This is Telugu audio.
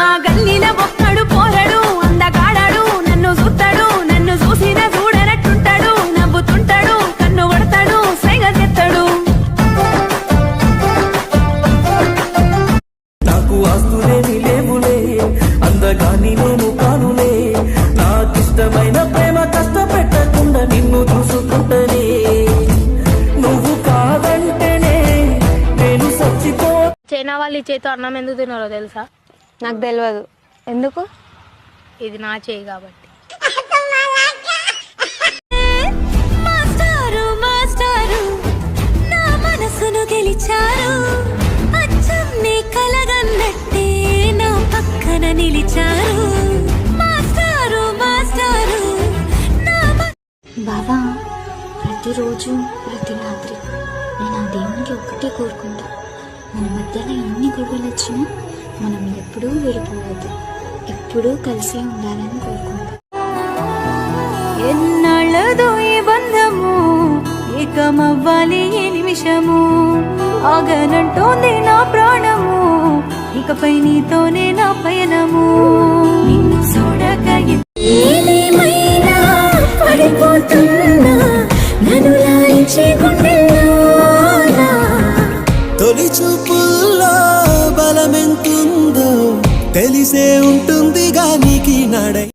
మా గల్లీల ఒక్కడు పోరడు అందగాడాడు నన్ను చూస్తాడు నన్ను చూసిన చూడనట్టుంటాడు నవ్వుతుంటాడు కన్ను కొడతాడు సైగ చేస్తాడు నాకు ఆస్తులేమి లేవులే అందగాని నేను కానులే నాకిష్టమైన ప్రేమ కష్టపెట్టకుండా నిన్ను చూసుకుంటనే నువ్వు కాదంటేనే నేను చచ్చిపో. చైనా వాళ్ళు ఈ చేతితో అన్నం ఎందుకు తిన్నారో తెలుసా? నాకు తెలియదు. ఎందుకు? ఇది నా చేయి కాబట్టి. మాస్టారు మాస్టారు నా మనసును గెలిచారు అచ్చం నీ కలగన్నట్టే నా పక్కన నిలిచారు మాస్టారు మాస్టారు బాబా ప్రతిరోజు ప్రతి రాత్రి నేను ఆ దేవునికి ఒక్కటే కోరుకుంటా, మన మధ్యలో ఎన్ని గొడవలు వచ్చినా మనం ఎప్పుడూ విడిపోవద్దు, ఎప్పుడూ కలిసి ఉండాలని కోరుకుంటా. ఎన్నాళ్ళదో ఈ బంధము ఏకమవ్వాలి ఈ నిమిషము ఆగనంటోంది నా ప్రాణము ఇకపై నీతోనే నా పయనము నిన్ను చూడక ఏదేమైనా పడిపోతున్నా నన్ను లాలించే గుండెల్లోనా తొలి చూపుల్లో బలమెంతుందో తెలిసే ఉంటుందిగా నీకి నడై